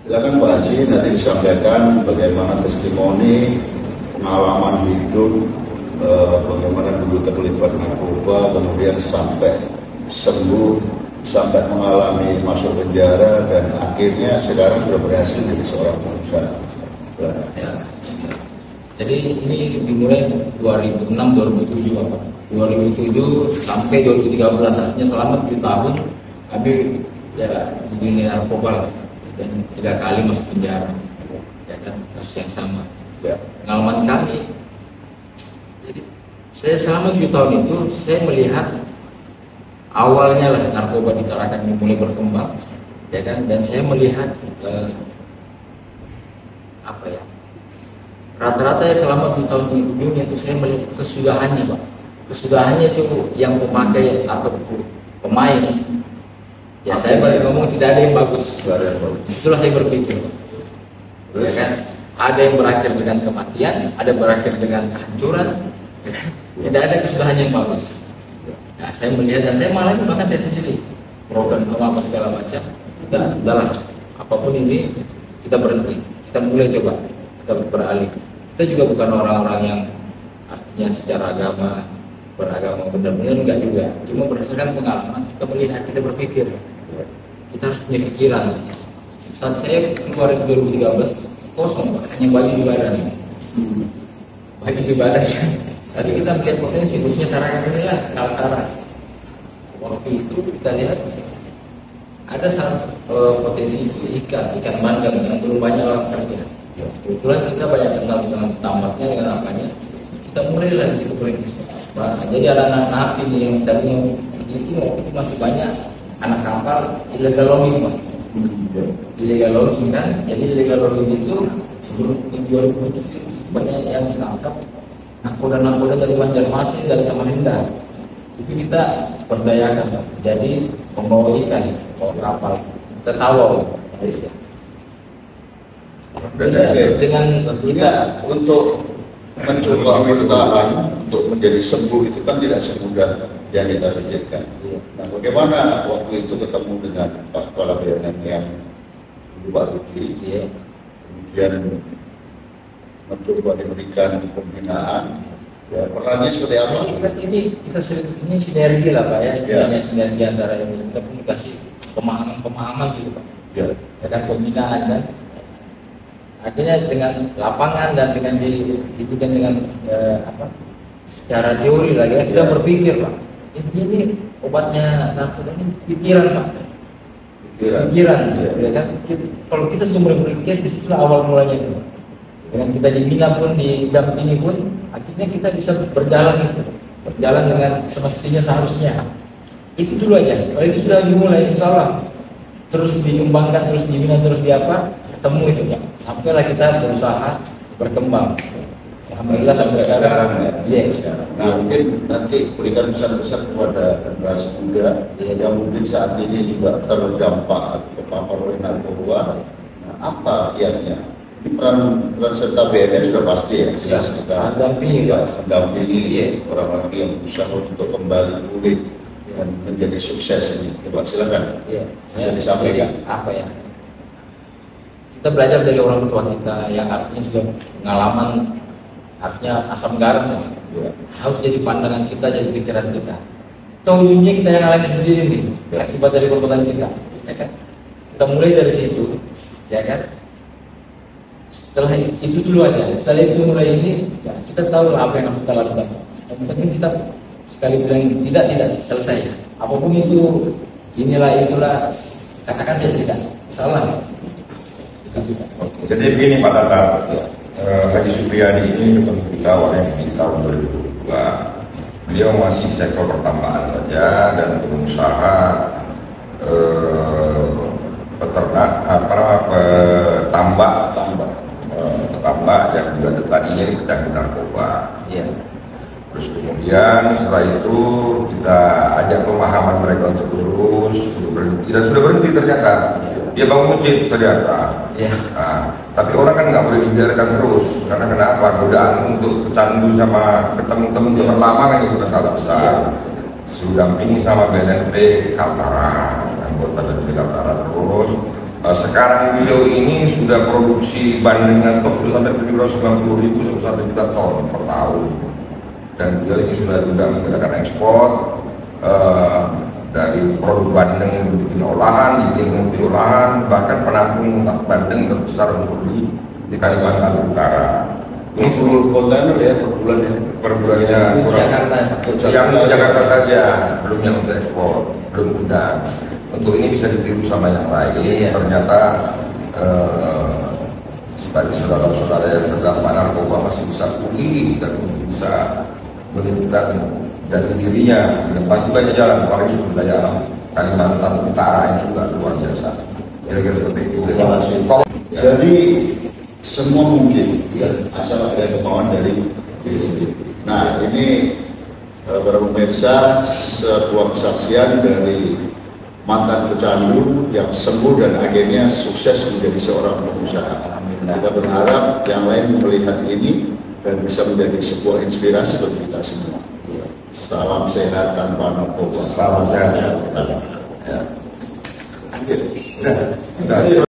Silakan Pak Haji nanti disampaikan bagaimana testimoni pengalaman hidup, bagaimana dulu terlibat narkoba, kemudian sampai sembuh, sampai mengalami masuk penjara, dan akhirnya sekarang sudah berhasil jadi seorang pengusaha. Ya. Jadi ini dimulai 2006-2007 Pak. 2007 sampai 2013, artinya selama 7 tahun kami ya di dunia narkoba dan 3 kali masuk penjara, ya kan, kasus yang sama. Ya. Pengalaman kami, jadi saya selama 7 tahun itu saya melihat awalnya lah narkoba di Tarakan mulai berkembang, ya kan, dan saya melihat rata-rata ya selama 7 tahun di dunia itu saya melihat kesudahannya Pak. Kesudahannya itu yang pemakai atau pemain, ya saya balik ngomong tidak ada yang bagus. Itulah saya berpikir, ya kan, ada yang berakhir dengan kematian, ada berakhir dengan kehancuran, ya kan? Tidak ada kesudahan yang bagus. Nah, saya melihat dan saya malah bahkan saya sendiri program apa segala macam, udahlah apapun ini kita berhenti, kita mulai coba, kita beralih. Kita juga bukan orang-orang yang artinya secara agama beragama benar-benar enggak juga, cuma berdasarkan pengalaman kita melihat, kita berpikir, kita harus punya pikiran. Saat saya keluar 2013 kosong, hanya baju ibadah, baju ibadah ya. Tadi kita melihat potensi, khususnya Tarakan inilah Kaltara. Waktu itu kita lihat ada potensi itu ikan bandeng yang belum banyak orang kerja. Kebetulan kita banyak kenal dengan tambaknya, dengan apanya. Kita mulai lagi itu berintis. Jadi ada anak napi nih yang tadinya itu waktu itu masih banyak anak kapal illegal logging Pak. Illegal logging kan. Jadi illegal logging itu sebelum 2007 banyak yang ditangkap nakoda dari Banjarmasin, dari Samarinda. Itu kita berdayakan Pak. Jadi membawa ikan, bawa kapal, kita tawar. Dengan tentunya untuk mencoba bertahan untuk menjadi sembuh itu kan tidak semudah yang kita pikirkan. Nah, bagaimana waktu itu ketemu dengan Pak Kepala BNN yang Pak Rudi, kemudian mencoba diberikan pembinaan, ya, perannya seperti apa? Ini sinergi lah Pak ya, sebenarnya sinergi antara ini, kita komunikasi pemahaman gitu Pak. Ya kan, pembinaan kan. Akhirnya dengan lapangan dan dengan dibutuhkan dengan secara teori lagi kita berpikir Pak, ini obatnya narkoba ini pikiran Pak, pikiran ya kan. Kalau kita sudah mulai berpikir, disitulah awal mulanya itu. Dengan kita dibina pun, didampingi pun, akhirnya kita bisa berjalan dengan semestinya seharusnya. Itu dulu aja. Kalau itu sudah dimulai, insya Allah terus dikembangkan, terus dibina, terus ketemu itu Pak. Sampailah kita berusaha berkembang. Alhamdulillah sampai sekarang. Nah, mungkin nanti berikan pesan-pesan kepada generasi muda yang mungkin saat ini juga terdampak terpapar oleh narkoba. Nah, apa kiatnya? Ini peran serta BNN sudah pasti ya, jelas kita mendampingi orang-orang yang berusaha untuk kembali pulih dan menjadi sukses ini. Coba silakan. Bisa disampaikan. Apa ya? Kita belajar dari orang tua kita yang artinya sudah pengalaman, artinya asam garam harus jadi pandangan kita, jadi pikiran kita. Ujungnya kita yang alami sendiri nih, akibat dari perbuatan kita. Ya kan? Kita mulai dari situ, ya kan? Setelah itu dulu aja, setelah itu mulai ini, ya, kita tahu apa yang harus kita lakukan. Yang penting kita sekali bilang tidak selesai. Apapun itu, itulah, katakan saya tidak salah. Jadi begini Pak Tata, Haji Supriyadi ini ketemu kita di tahun 2002. Beliau masih di sektor pertambangan saja dan pengusaha petambak yang juga tadinya sedang narkoba. Terus kemudian setelah itu kita ajak pemahaman mereka untuk lurus, berhenti, dan sudah berhenti ternyata. Dia bangun masjid ternyata. Nah, tapi orang kan nggak boleh dibiarkan terus, karena kenapa? Godaan untuk kecandu sama ketemu teman-teman lama kan itu masalah besar. Sudah dampingi sama BNP Kaltara, anggota BNP Kaltara terus. Sekarang beliau ini sudah produksi bandingan top sudah sampai 790.000 sampai 1 juta ton per tahun, dan beliau ini sudah juga menggerakkan ekspor dari produk bandeng yang dibikin olahan, dibikin olahan, bahkan penampung bandeng terbesar untuk di Kalimantan Utara. Ini seluruh kontainer ya per bulan ya? Per bulannya yang di Jakarta saja, belum yang untuk ekspor, belum gudang. Untuk ini bisa ditiru sama yang lain. Ternyata bagi saudara-saudara yang terdampak narkoba masih bisa pulih dan bisa meningkatkan jati dirinya. Dan pasti banyak jalan, paling sumber daya alam Kalimantan Utara ini juga luar biasa. Kira-kira seperti itu. Terima kasih. Jadi semua mungkin ya, asal ada kemauan dari diri sendiri. Nah, ini para pemirsa, sebuah kesaksian dari mantan pecandu yang sembuh dan akhirnya sukses menjadi seorang pengusaha. Kita berharap yang lain melihat ini dan bisa menjadi sebuah inspirasi bagi kita semua. Salam sehat tanpa narkoba. Salam sehat. Ya. Udah.